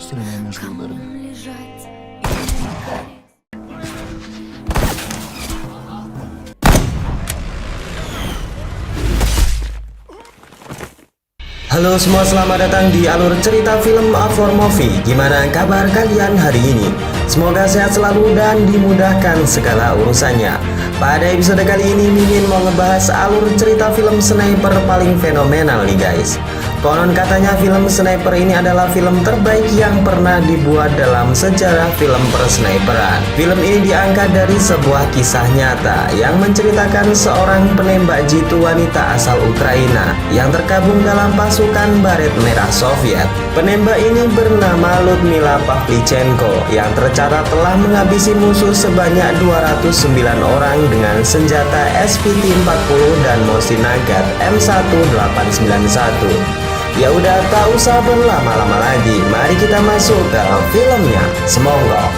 süremeyen yıllarım. Halo semua, selamat datang di alur cerita film A4 Movie. Gimana kabar kalian hari ini? Semoga sehat selalu dan dimudahkan segala urusannya. Pada episode kali ini Mimin mau ngebahas alur cerita film sniper paling fenomenal nih guys. Konon katanya film sniper ini adalah film terbaik yang pernah dibuat dalam sejarah film persniperan. Film ini diangkat dari sebuah kisah nyata yang menceritakan seorang penembak jitu wanita asal Ukraina yang tergabung dalam pasukan Baret Merah Soviet. Penembak ini bernama Ludmila Pavlichenko yang tercatat telah menghabisi musuh sebanyak 209 orang dengan senjata SVT-40 dan Mosin Nagant M1891. Ya udah, tak usah berlama-lama lagi, mari kita masuk ke filmnya. Semoga.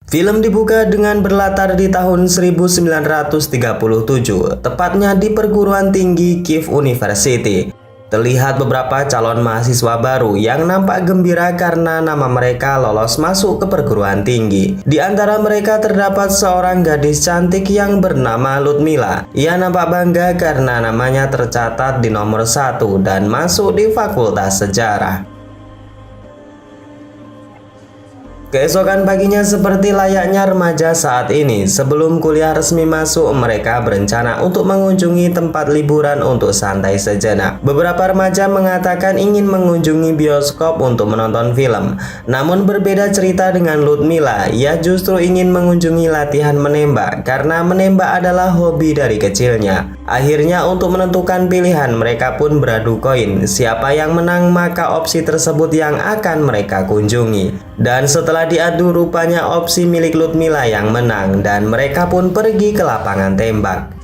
Film dibuka dengan berlatar di tahun 1937, tepatnya di perguruan tinggi Kiev University. Terlihat beberapa calon mahasiswa baru yang nampak gembira karena nama mereka lolos masuk ke perguruan tinggi. Di antara mereka terdapat seorang gadis cantik yang bernama Ludmila. Ia nampak bangga karena namanya tercatat di nomor 1 dan masuk di Fakultas Sejarah. Keesokan paginya seperti layaknya remaja saat ini, sebelum kuliah resmi masuk, mereka berencana untuk mengunjungi tempat liburan untuk santai sejenak. Beberapa remaja mengatakan ingin mengunjungi bioskop untuk menonton film. Namun berbeda cerita dengan Ludmila, ia justru ingin mengunjungi latihan menembak karena menembak adalah hobi dari kecilnya. Akhirnya untuk menentukan pilihan, mereka pun beradu koin. Siapa yang menang maka opsi tersebut yang akan mereka kunjungi. Dan setelah diadu, rupanya opsi milik Ludmila yang menang dan mereka pun pergi ke lapangan tembak.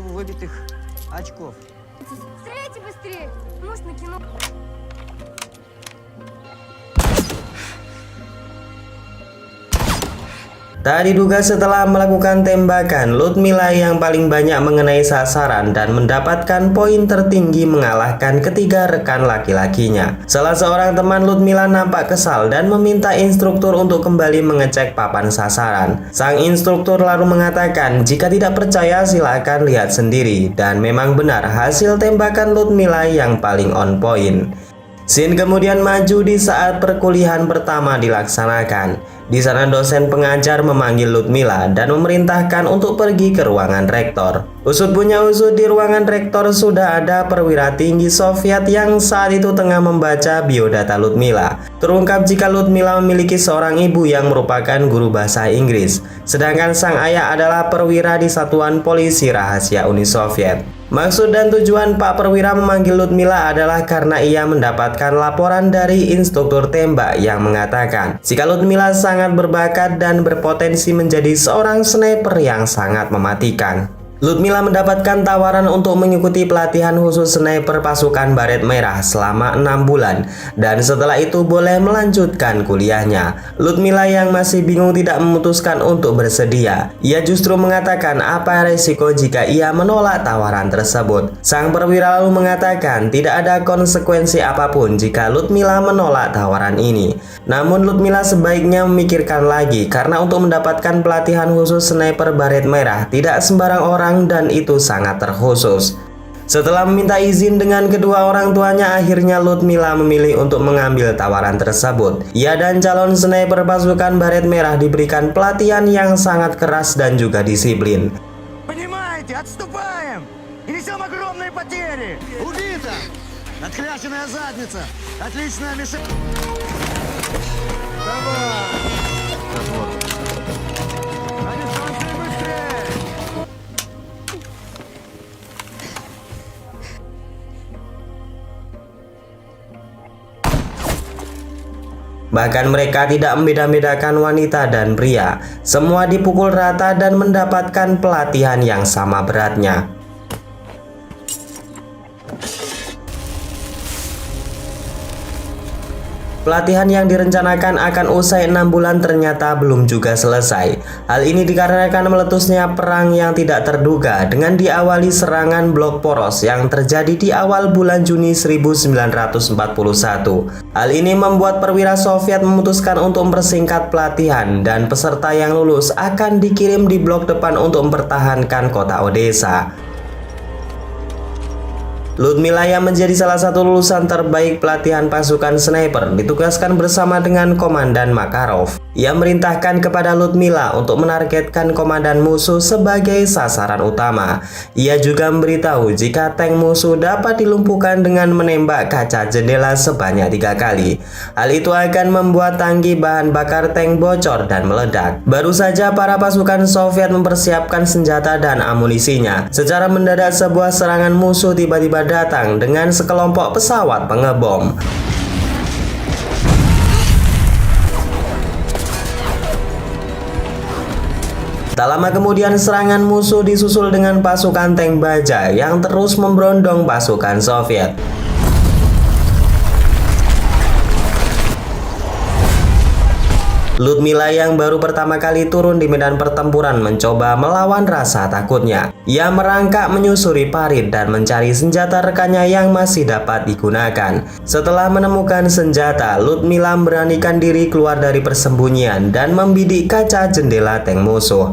Tak diduga setelah melakukan tembakan, Ludmila yang paling banyak mengenai sasaran dan mendapatkan poin tertinggi mengalahkan ketiga rekan laki-lakinya. Salah seorang teman Ludmila nampak kesal dan meminta instruktur untuk kembali mengecek papan sasaran. Sang instruktur lalu mengatakan jika tidak percaya silakan lihat sendiri, dan memang benar hasil tembakan Ludmila yang paling on point. Scene kemudian maju di saat perkuliahan pertama dilaksanakan. Di sana dosen pengajar memanggil Ludmila dan memerintahkan untuk pergi ke ruangan rektor. Usut punya usut, di ruangan rektor sudah ada perwira tinggi Soviet yang saat itu tengah membaca biodata Ludmila. Terungkap jika Ludmila memiliki seorang ibu yang merupakan guru bahasa Inggris, sedangkan sang ayah adalah perwira di Satuan Polisi Rahasia Uni Soviet. Maksud dan tujuan Pak Perwira memanggil Ludmila adalah karena ia mendapatkan laporan dari instruktur tembak yang mengatakan jika Ludmila sangat berbakat dan berpotensi menjadi seorang sniper yang sangat mematikan. Ludmila mendapatkan tawaran untuk mengikuti pelatihan khusus sniper pasukan Baret Merah selama 6 bulan dan setelah itu boleh melanjutkan kuliahnya. Ludmila yang masih bingung tidak memutuskan untuk bersedia. Ia justru mengatakan apa resiko jika ia menolak tawaran tersebut. Sang perwira lalu mengatakan tidak ada konsekuensi apapun jika Ludmila menolak tawaran ini. Namun Ludmila sebaiknya memikirkan lagi karena untuk mendapatkan pelatihan khusus sniper Baret Merah tidak sembarang orang dan itu sangat terkhusus. Setelah meminta izin dengan kedua orang tuanya, akhirnya Ludmila memilih untuk mengambil tawaran tersebut. Ia dan calon sniper pasukan Baret Merah diberikan pelatihan yang sangat keras dan juga disiplin. Понимаете, отступаем! И несем огромные потери! Убита! Отхлященная задница! Отличная мишень! Давай! Александр, быстрее! Bahkan mereka tidak membeda-bedakan wanita dan pria. Semua dipukul rata dan mendapatkan pelatihan yang sama beratnya. Pelatihan yang direncanakan akan usai 6 bulan ternyata belum juga selesai. Hal ini dikarenakan meletusnya perang yang tidak terduga dengan diawali serangan blok poros yang terjadi di awal bulan Juni 1941. Hal ini membuat perwira Soviet memutuskan untuk mempersingkat pelatihan dan peserta yang lulus akan dikirim di blok depan untuk mempertahankan kota Odessa. Ludmila yang menjadi salah satu lulusan terbaik pelatihan pasukan sniper ditugaskan bersama dengan Komandan Makarov. Ia merintahkan kepada Ludmila untuk menargetkan komandan musuh sebagai sasaran utama. Ia juga memberitahu jika tank musuh dapat dilumpuhkan dengan menembak kaca jendela sebanyak 3 kali. Hal itu akan membuat tangki bahan bakar tank bocor dan meledak. Baru saja para pasukan Soviet mempersiapkan senjata dan amunisinya. Secara mendadak sebuah serangan musuh tiba-tiba datang dengan sekelompok pesawat pengebom. Tak lama kemudian serangan musuh disusul dengan pasukan tank baja yang terus memberondong pasukan Soviet. Ludmila yang baru pertama kali turun di medan pertempuran mencoba melawan rasa takutnya. Ia merangkak menyusuri parit dan mencari senjata rekannya yang masih dapat digunakan. Setelah menemukan senjata, Ludmila memberanikan diri keluar dari persembunyian dan membidik kaca jendela tank musuh.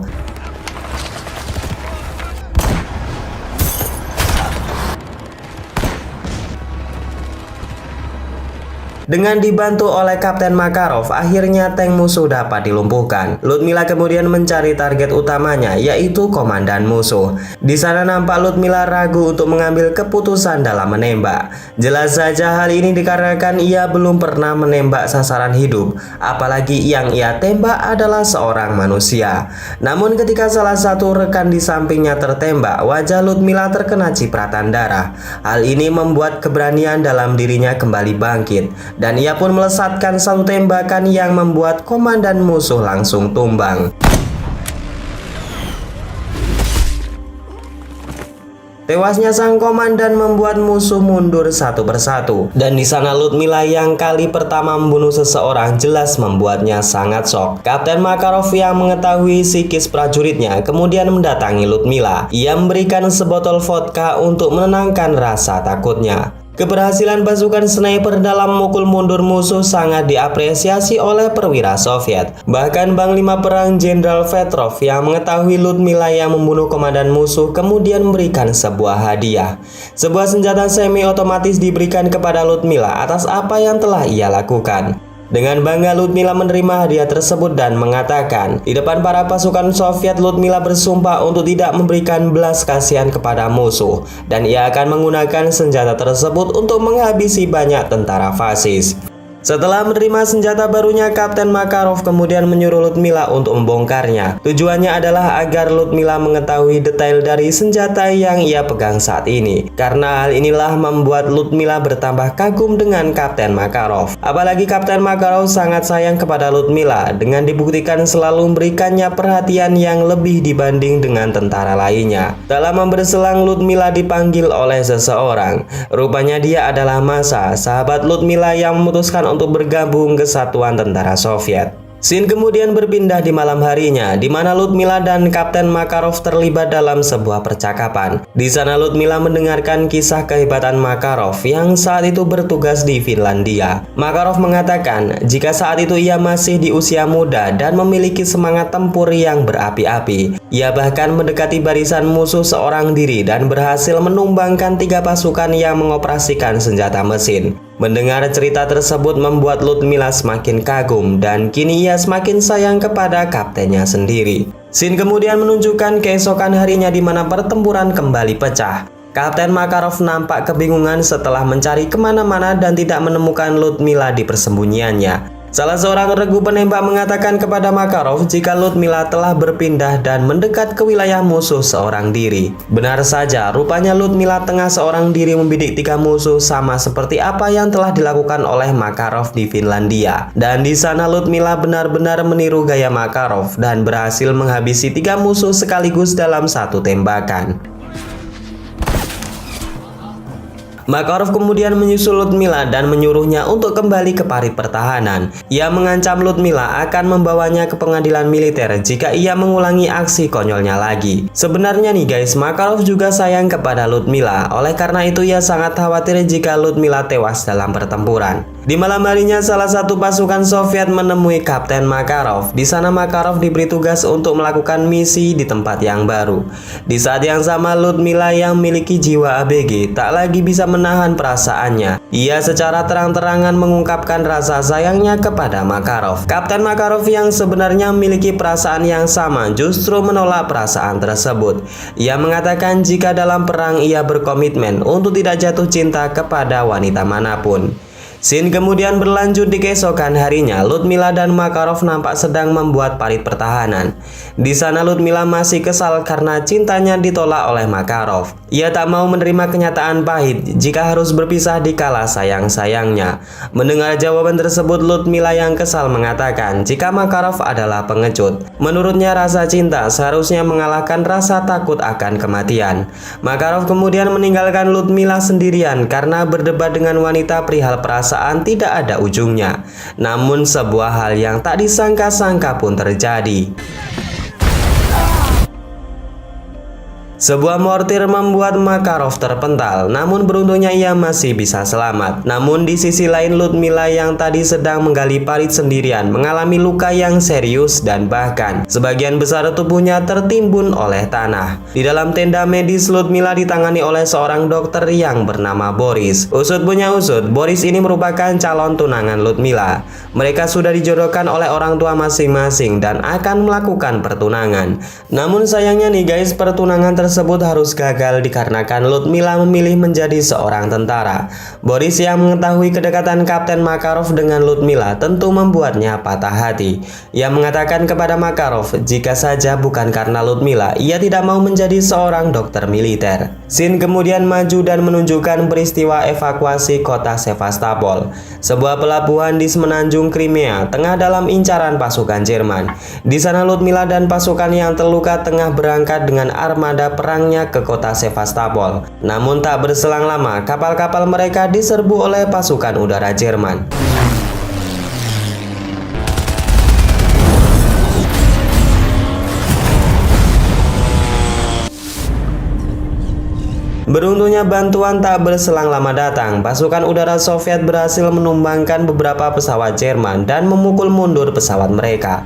Dengan dibantu oleh Kapten Makarov, akhirnya tank musuh dapat dilumpuhkan. Ludmila kemudian mencari target utamanya, yaitu komandan musuh. Di sana nampak Ludmila ragu untuk mengambil keputusan dalam menembak. Jelas saja hal ini dikarenakan ia belum pernah menembak sasaran hidup, apalagi yang ia tembak adalah seorang manusia. Namun ketika salah satu rekan di sampingnya tertembak, wajah Ludmila terkena cipratan darah. Hal ini membuat keberanian dalam dirinya kembali bangkit. Dan ia pun melesatkan satu tembakan yang membuat komandan musuh langsung tumbang. Tewasnya sang komandan membuat musuh mundur satu persatu. Dan di sana Ludmila yang kali pertama membunuh seseorang jelas membuatnya sangat shock. Kapten Makarov yang mengetahui psikis prajuritnya kemudian mendatangi Ludmila. Ia memberikan sebotol vodka untuk menenangkan rasa takutnya. Keberhasilan pasukan sniper dalam memukul mundur musuh sangat diapresiasi oleh perwira Soviet. Bahkan Panglima Perang Jenderal Petrov yang mengetahui Ludmila yang membunuh komandan musuh kemudian memberikan sebuah hadiah. Sebuah senjata semi-otomatis diberikan kepada Ludmila atas apa yang telah ia lakukan. Dengan bangga Ludmila menerima hadiah tersebut dan mengatakan, di depan para pasukan Soviet Ludmila bersumpah untuk tidak memberikan belas kasihan kepada musuh dan ia akan menggunakan senjata tersebut untuk menghabisi banyak tentara fasis. Setelah menerima senjata barunya, Kapten Makarov kemudian menyuruh Ludmila untuk membongkarnya. Tujuannya adalah agar Ludmila mengetahui detail dari senjata yang ia pegang saat ini. Karena hal inilah membuat Ludmila bertambah kagum dengan Kapten Makarov. Apalagi Kapten Makarov sangat sayang kepada Ludmila dengan dibuktikan selalu memberikannya perhatian yang lebih dibanding dengan tentara lainnya. Tak lama berselang Ludmila dipanggil oleh seseorang. Rupanya dia adalah Masha, sahabat Ludmila yang memutuskan untuk bergabung ke satuan tentara Soviet. Scene kemudian berpindah di malam harinya, di mana Ludmila dan Kapten Makarov terlibat dalam sebuah percakapan. Di sana Ludmila mendengarkan kisah kehebatan Makarov yang saat itu bertugas di Finlandia. Makarov mengatakan jika saat itu ia masih di usia muda dan memiliki semangat tempur yang berapi-api. Ia bahkan mendekati barisan musuh seorang diri dan berhasil menumbangkan 3 pasukan yang mengoperasikan senjata mesin. Mendengar cerita tersebut membuat Ludmila semakin kagum dan kini ia semakin sayang kepada kaptennya sendiri. Scene kemudian menunjukkan keesokan harinya di mana pertempuran kembali pecah. Kapten Makarov nampak kebingungan setelah mencari kemana-mana dan tidak menemukan Ludmila di persembunyiannya. Salah seorang regu penembak mengatakan kepada Makarov jika Ludmila telah berpindah dan mendekat ke wilayah musuh seorang diri. Benar saja, rupanya Ludmila tengah seorang diri membidik 3 musuh sama seperti apa yang telah dilakukan oleh Makarov di Finlandia. Dan di sana Ludmila benar-benar meniru gaya Makarov dan berhasil menghabisi 3 musuh sekaligus dalam satu tembakan. Makarov kemudian menyusul Ludmila dan menyuruhnya untuk kembali ke parit pertahanan. Ia mengancam Ludmila akan membawanya ke pengadilan militer jika ia mengulangi aksi konyolnya lagi. Sebenarnya nih guys, Makarov juga sayang kepada Ludmila. Oleh karena itu ia sangat khawatir jika Ludmila tewas dalam pertempuran. Di malam harinya salah satu pasukan Soviet menemui Kapten Makarov. Di sana Makarov diberi tugas untuk melakukan misi di tempat yang baru. Di saat yang sama Ludmila yang memiliki jiwa ABG tak lagi bisa menahan perasaannya. Ia secara terang-terangan mengungkapkan rasa sayangnya kepada Makarov. Kapten Makarov yang sebenarnya memiliki perasaan yang sama justru menolak perasaan tersebut. Ia mengatakan jika dalam perang ia berkomitmen untuk tidak jatuh cinta kepada wanita manapun. Scene kemudian berlanjut di keesokan harinya. Ludmila dan Makarov nampak sedang membuat parit pertahanan. Di sana Ludmila masih kesal karena cintanya ditolak oleh Makarov. Ia tak mau menerima kenyataan pahit jika harus berpisah di kala sayang-sayangnya. Mendengar jawaban tersebut, Ludmila yang kesal mengatakan jika Makarov adalah pengecut. Menurutnya rasa cinta seharusnya mengalahkan rasa takut akan kematian. Makarov kemudian meninggalkan Ludmila sendirian karena berdebat dengan wanita perihal perasaan tidak ada ujungnya. Namun sebuah hal yang tak disangka-sangka pun terjadi. Sebuah mortir membuat Makarov terpental, namun beruntungnya ia masih bisa selamat. Namun di sisi lain Ludmila yang tadi sedang menggali parit sendirian mengalami luka yang serius dan bahkan sebagian besar tubuhnya tertimbun oleh tanah. Di dalam tenda medis Ludmila ditangani oleh seorang dokter yang bernama Boris. Usut punya usut, Boris ini merupakan calon tunangan Ludmila. Mereka sudah dijodohkan oleh orang tua masing-masing dan akan melakukan pertunangan. Namun sayangnya nih guys, pertunangan tersebut harus gagal dikarenakan Ludmila memilih menjadi seorang tentara. Boris yang mengetahui kedekatan Kapten Makarov dengan Ludmila tentu membuatnya patah hati. Ia mengatakan kepada Makarov jika saja bukan karena Ludmila, ia tidak mau menjadi seorang dokter militer. Scene kemudian maju dan menunjukkan peristiwa evakuasi kota Sevastopol, sebuah pelabuhan di semenanjung Crimea, tengah dalam incaran pasukan Jerman. Di sana Ludmila dan pasukan yang terluka tengah berangkat dengan armada perangnya ke kota Sevastopol. Namun tak berselang lama, kapal-kapal mereka diserbu oleh pasukan udara Jerman. Beruntungnya bantuan tak berselang lama datang. Pasukan udara Soviet berhasil menumbangkan beberapa pesawat Jerman dan memukul mundur pesawat mereka.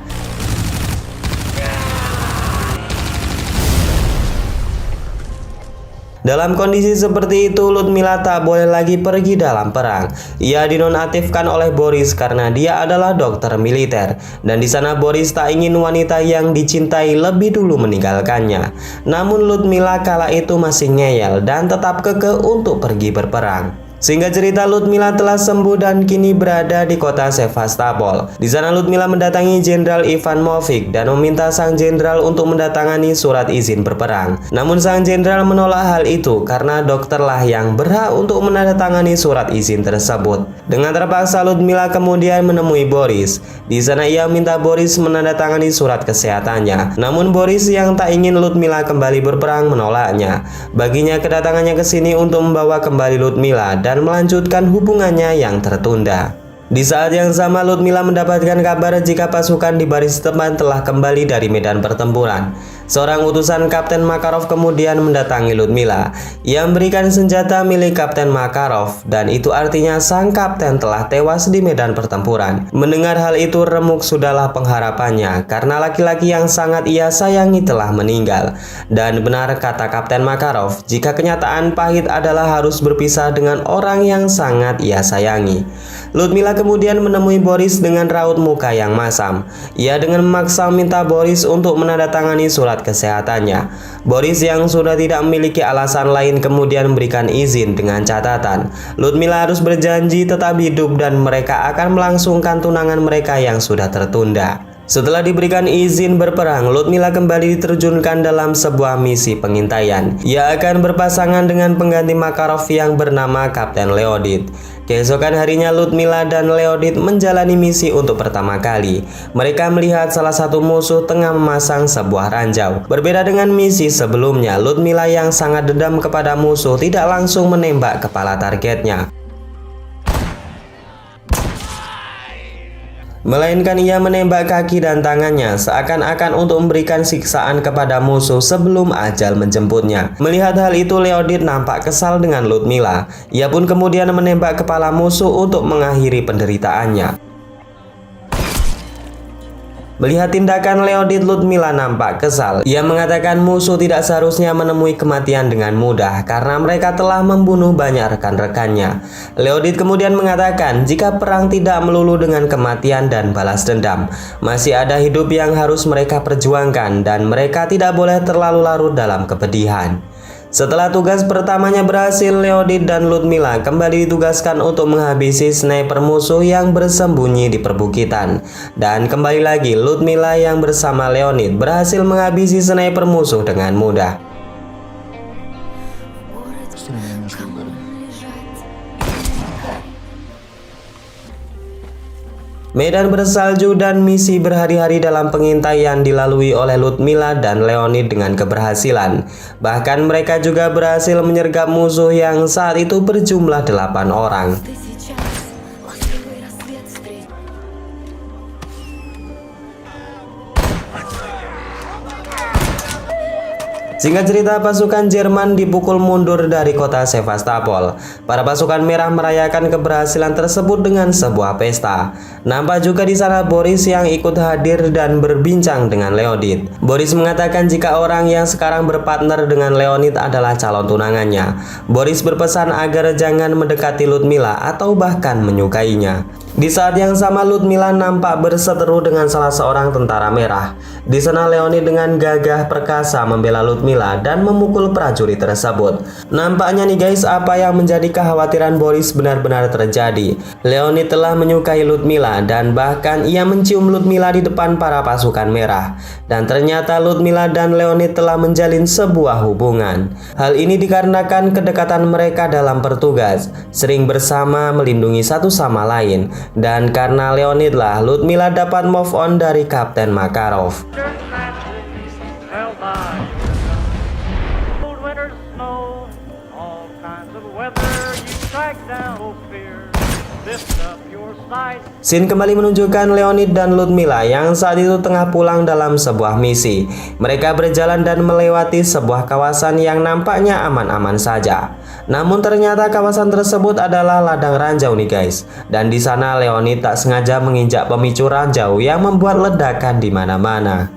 Dalam kondisi seperti itu, Ludmila tak boleh lagi pergi dalam perang. Ia dinonaktifkan oleh Boris karena dia adalah dokter militer, dan di sana Boris tak ingin wanita yang dicintai lebih dulu meninggalkannya. Namun Ludmila kala itu masih ngeyel dan tetap kekeh untuk pergi berperang. Singkat cerita, Ludmila telah sembuh dan kini berada di kota Sevastopol. Di sana Ludmila mendatangi Jenderal Ivan Movik dan meminta sang jenderal untuk mendatangani surat izin berperang. Namun sang jenderal menolak hal itu karena dokterlah yang berhak untuk menandatangani surat izin tersebut. Dengan terpaksa Ludmila kemudian menemui Boris. Di sana ia minta Boris menandatangani surat kesehatannya. Namun Boris yang tak ingin Ludmila kembali berperang menolaknya. Baginya kedatangannya ke sini untuk membawa kembali Ludmila dan melanjutkan hubungannya yang tertunda. Di saat yang sama Ludmila mendapatkan kabar jika pasukan di baris depan telah kembali dari medan pertempuran. Seorang utusan Kapten Makarov kemudian mendatangi Ludmila. Ia memberikan senjata milik Kapten Makarov, dan itu artinya sang kapten telah tewas di medan pertempuran. Mendengar hal itu, remuk sudahlah pengharapannya karena laki-laki yang sangat ia sayangi telah meninggal. Dan benar kata Kapten Makarov, jika kenyataan pahit adalah harus berpisah dengan orang yang sangat ia sayangi. Ludmila kemudian menemui Boris dengan raut muka yang masam. Ia dengan memaksa minta Boris untuk menandatangani surat kesehatannya. Boris yang sudah tidak memiliki alasan lain kemudian memberikan izin dengan catatan Ludmila harus berjanji tetap hidup dan mereka akan melangsungkan tunangan mereka yang sudah tertunda. Setelah diberikan izin berperang, Ludmila kembali diterjunkan dalam sebuah misi pengintaian. Ia akan berpasangan dengan pengganti Makarov yang bernama Kapten Leonid. Keesokan harinya Ludmila dan Leonid menjalani misi untuk pertama kali. Mereka melihat salah satu musuh tengah memasang sebuah ranjau. Berbeda dengan misi sebelumnya, Ludmila yang sangat dendam kepada musuh tidak langsung menembak kepala targetnya, melainkan ia menembak kaki dan tangannya seakan-akan untuk memberikan siksaan kepada musuh sebelum ajal menjemputnya. Melihat hal itu, Leonid nampak kesal dengan Ludmila. Ia pun kemudian menembak kepala musuh untuk mengakhiri penderitaannya. Melihat tindakan Leonid, Ludmila nampak kesal. Ia mengatakan musuh tidak seharusnya menemui kematian dengan mudah karena mereka telah membunuh banyak rekan-rekannya. Leonid kemudian mengatakan jika perang tidak melulu dengan kematian dan balas dendam, masih ada hidup yang harus mereka perjuangkan dan mereka tidak boleh terlalu larut dalam kepedihan. Setelah tugas pertamanya berhasil, Leonid dan Ludmila kembali ditugaskan untuk menghabisi sniper musuh yang bersembunyi di perbukitan. Dan kembali lagi, Ludmila yang bersama Leonid berhasil menghabisi sniper musuh dengan mudah. Medan bersalju dan misi berhari-hari dalam pengintaian dilalui oleh Ludmila dan Leonid dengan keberhasilan. Bahkan mereka juga berhasil menyergap musuh yang saat itu berjumlah 8 orang. Singkat cerita, pasukan Jerman dipukul mundur dari kota Sevastopol. Para pasukan merah merayakan keberhasilan tersebut dengan sebuah pesta. Nampak juga di sana Boris yang ikut hadir dan berbincang dengan Leonid. Boris mengatakan jika orang yang sekarang berpartner dengan Leonid adalah calon tunangannya. Boris berpesan agar jangan mendekati Ludmila atau bahkan menyukainya. Di saat yang sama, Ludmila nampak berseteru dengan salah seorang tentara merah. Di sana Leonid dengan gagah perkasa membela Ludmila dan memukul prajurit tersebut. Nampaknya nih guys, apa yang menjadi kekhawatiran Boris benar-benar terjadi. Leonid telah menyukai Ludmila dan bahkan ia mencium Ludmila di depan para pasukan merah. Dan ternyata Ludmila dan Leonid telah menjalin sebuah hubungan. Hal ini dikarenakan kedekatan mereka dalam bertugas, sering bersama melindungi satu sama lain. Dan karena Leonid lah Ludmila dapat move on dari Kapten Makarov. Scene kembali menunjukkan Leonid dan Ludmila yang saat itu tengah pulang dalam sebuah misi. Mereka berjalan dan melewati sebuah kawasan yang nampaknya aman-aman saja. Namun ternyata kawasan tersebut adalah ladang ranjau nih guys. Dan di sana Leonid tak sengaja menginjak pemicu ranjau yang membuat ledakan di mana-mana.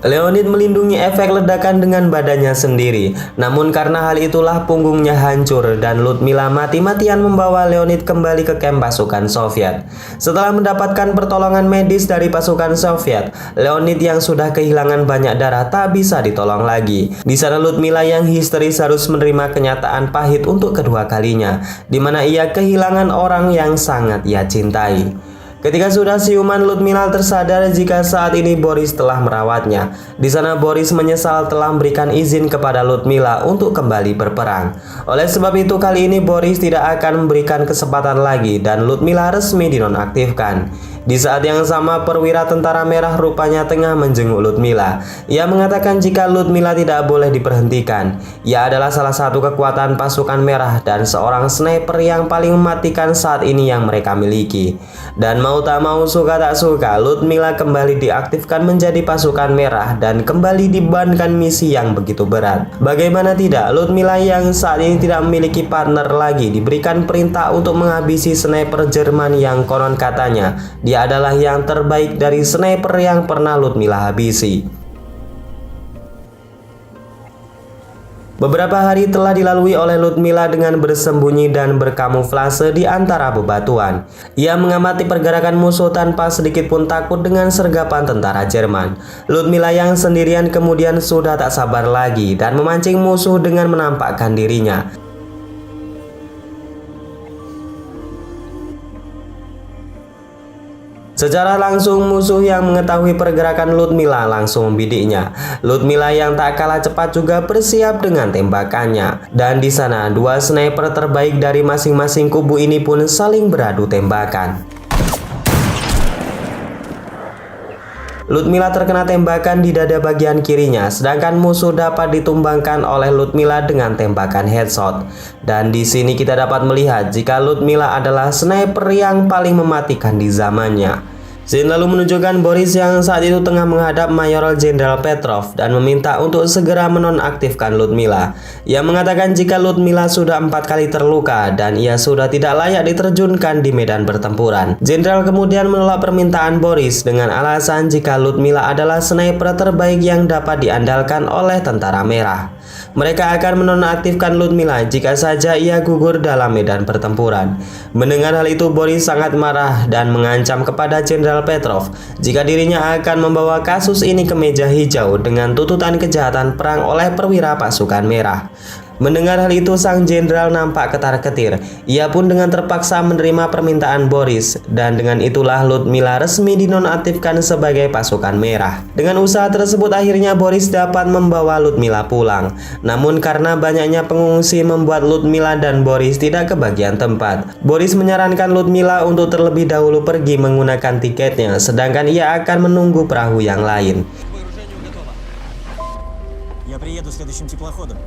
Leonid melindungi efek ledakan dengan badannya sendiri. Namun karena hal itulah punggungnya hancur dan Ludmila mati-matian membawa Leonid kembali ke kamp pasukan Soviet. Setelah mendapatkan pertolongan medis dari pasukan Soviet, Leonid yang sudah kehilangan banyak darah tak bisa ditolong lagi. Di sana Ludmila yang histeris harus menerima kenyataan pahit untuk kedua kalinya, di mana ia kehilangan orang yang sangat ia cintai. Ketika sudah siuman, Ludmila tersadar jika saat ini Boris telah merawatnya. Di sana Boris menyesal telah memberikan izin kepada Ludmila untuk kembali berperang. Oleh sebab itu kali ini Boris tidak akan memberikan kesempatan lagi dan Ludmila resmi dinonaktifkan. Di saat yang sama, perwira tentara merah rupanya tengah menjenguk Ludmila. Ia mengatakan jika Ludmila tidak boleh diberhentikan. Ia adalah salah satu kekuatan pasukan merah dan seorang sniper yang paling mematikan saat ini yang mereka miliki. Dan mau tak mau, suka tak suka, Ludmila kembali diaktifkan menjadi pasukan merah dan kembali dibebankan misi yang begitu berat. Bagaimana tidak, Ludmila yang saat ini tidak memiliki partner lagi diberikan perintah untuk menghabisi sniper Jerman yang konon katanya dia adalah yang terbaik dari sniper yang pernah Ludmila habisi. Beberapa hari telah dilalui oleh Ludmila dengan bersembunyi dan berkamuflase di antara bebatuan. Ia mengamati pergerakan musuh tanpa sedikit pun takut dengan sergapan tentara Jerman. Ludmila yang sendirian kemudian sudah tak sabar lagi dan memancing musuh dengan menampakkan dirinya. Secara langsung musuh yang mengetahui pergerakan Ludmila langsung membidiknya. Ludmila yang tak kalah cepat juga bersiap dengan tembakannya. Dan di sana dua sniper terbaik dari masing-masing kubu ini pun saling beradu tembakan. Ludmila terkena tembakan di dada bagian kirinya, sedangkan musuh dapat ditumbangkan oleh Ludmila dengan tembakan headshot. Dan di sini kita dapat melihat jika Ludmila adalah sniper yang paling mematikan di zamannya. Scene lalu menunjukkan Boris yang saat itu tengah menghadap Mayor Jenderal Petrov dan meminta untuk segera menonaktifkan Ludmila. Ia mengatakan jika Ludmila sudah 4 kali terluka dan ia sudah tidak layak diterjunkan di medan pertempuran. Jenderal kemudian menolak permintaan Boris dengan alasan jika Ludmila adalah sniper terbaik yang dapat diandalkan oleh Tentara Merah. Mereka akan menonaktifkan Ludmila jika saja ia gugur dalam medan pertempuran. Mendengar hal itu, Boris sangat marah dan mengancam kepada Jenderal Petrov jika dirinya akan membawa kasus ini ke meja hijau dengan tuntutan kejahatan perang oleh perwira pasukan merah. Mendengar hal itu, sang jenderal nampak ketar-ketir. Ia pun dengan terpaksa menerima permintaan Boris, dan dengan itulah Ludmila resmi dinonaktifkan sebagai pasukan merah. Dengan usaha tersebut akhirnya Boris dapat membawa Ludmila pulang. Namun karena banyaknya pengungsi membuat Ludmila dan Boris tidak kebagian tempat. Boris menyarankan Ludmila untuk terlebih dahulu pergi menggunakan tiketnya, sedangkan ia akan menunggu perahu yang lain. Я приеду следующим теплоходом.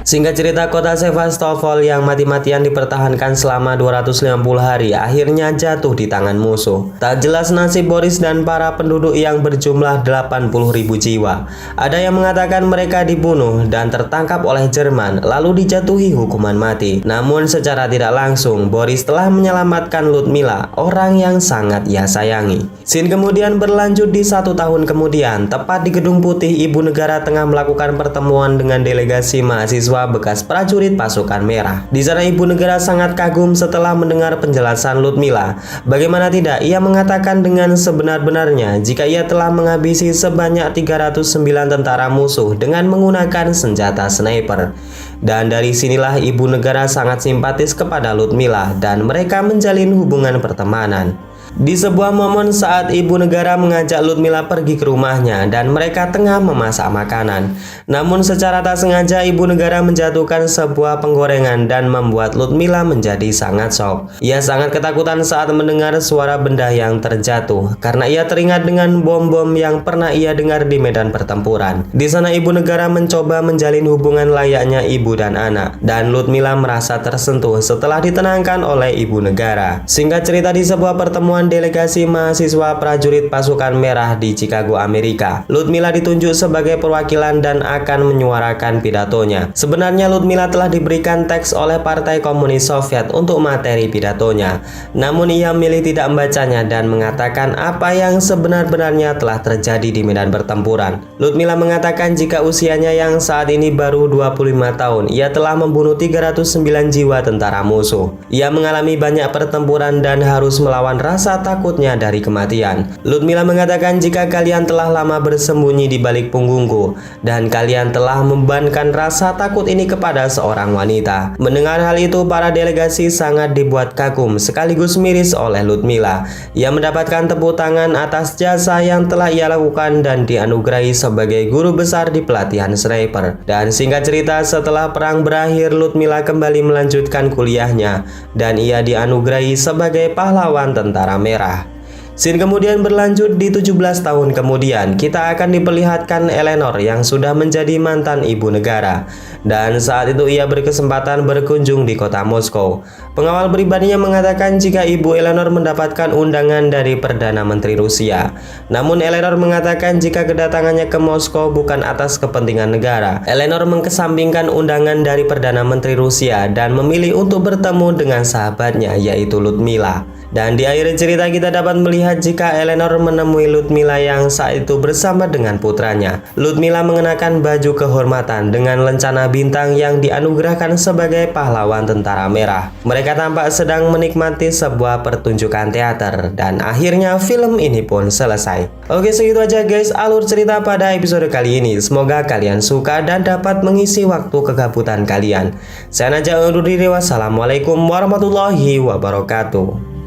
Singkat cerita, kota Sevastopol yang mati-matian dipertahankan selama 250 hari akhirnya jatuh di tangan musuh. Tak jelas nasib Boris dan para penduduk yang berjumlah 80.000 jiwa. Ada yang mengatakan mereka dibunuh dan tertangkap oleh Jerman lalu dijatuhi hukuman mati. Namun secara tidak langsung Boris telah menyelamatkan Ludmila, orang yang sangat ia sayangi. Scene kemudian berlanjut di 1 tahun kemudian, tepat di Gedung Putih, Ibu Negara tengah melakukan pertemuan dengan delegasi mahasiswa bekas prajurit pasukan merah. Di sana Ibu Negara sangat kagum setelah mendengar penjelasan Ludmila. Bagaimana tidak, ia mengatakan dengan sebenar-benarnya jika ia telah menghabisi sebanyak 309 tentara musuh dengan menggunakan senjata sniper. Dan dari sinilah Ibu Negara sangat simpatis kepada Ludmila dan mereka menjalin hubungan pertemanan. Di sebuah momen saat Ibu Negara mengajak Ludmila pergi ke rumahnya dan mereka tengah memasak makanan. Namun secara tak sengaja Ibu Negara menjatuhkan sebuah penggorengan dan membuat Ludmila menjadi sangat shock. Ia sangat ketakutan saat mendengar suara benda yang terjatuh karena ia teringat dengan bom-bom yang pernah ia dengar di medan pertempuran. Di sana Ibu Negara mencoba menjalin hubungan layaknya ibu dan anak, dan Ludmila merasa tersentuh setelah ditenangkan oleh Ibu Negara. Singkat cerita, di sebuah pertemuan delegasi mahasiswa prajurit pasukan merah di Chicago, Amerika, Ludmila ditunjuk sebagai perwakilan dan akan menyuarakan pidatonya. Sebenarnya Ludmila telah diberikan teks oleh Partai Komunis Soviet untuk materi pidatonya. Namun ia milih tidak membacanya dan mengatakan apa yang sebenar-benarnya telah terjadi di medan pertempuran. Ludmila mengatakan jika usianya yang saat ini baru 25 tahun, ia telah membunuh 309 jiwa tentara musuh. Ia mengalami banyak pertempuran dan harus melawan rasa takutnya dari kematian. Ludmila mengatakan jika kalian telah lama bersembunyi di balik punggungku dan kalian telah membebankan rasa takut ini kepada seorang wanita. Mendengar hal itu, para delegasi sangat dibuat kagum sekaligus miris oleh Ludmila. Ia mendapatkan tepuk tangan atas jasa yang telah ia lakukan dan dianugerahi sebagai guru besar di pelatihan sniper. Dan singkat cerita, setelah perang berakhir, Ludmila kembali melanjutkan kuliahnya dan ia dianugerahi sebagai pahlawan tentara merah. Scene kemudian berlanjut di 17 tahun kemudian, kita akan diperlihatkan Eleanor yang sudah menjadi mantan ibu negara. Dan saat itu ia berkesempatan berkunjung di kota Moskow. Pengawal pribadinya mengatakan jika ibu Eleanor mendapatkan undangan dari Perdana Menteri Rusia. Namun Eleanor mengatakan jika kedatangannya ke Moskow bukan atas kepentingan negara. Eleanor mengesampingkan undangan dari Perdana Menteri Rusia dan memilih untuk bertemu dengan sahabatnya yaitu Ludmila. Dan di akhir cerita kita dapat melihat jika Eleanor menemui Ludmilla yang saat itu bersama dengan putranya. Ludmilla mengenakan baju kehormatan dengan lencana bintang yang dianugerahkan sebagai pahlawan tentara merah. Mereka tampak sedang menikmati sebuah pertunjukan teater dan akhirnya film ini pun selesai. Oke, segitu aja guys alur cerita pada episode kali ini. Semoga kalian suka dan dapat mengisi waktu kegabutan kalian. Saya Najwa undur diri. Wassalamualaikum warahmatullahi wabarakatuh.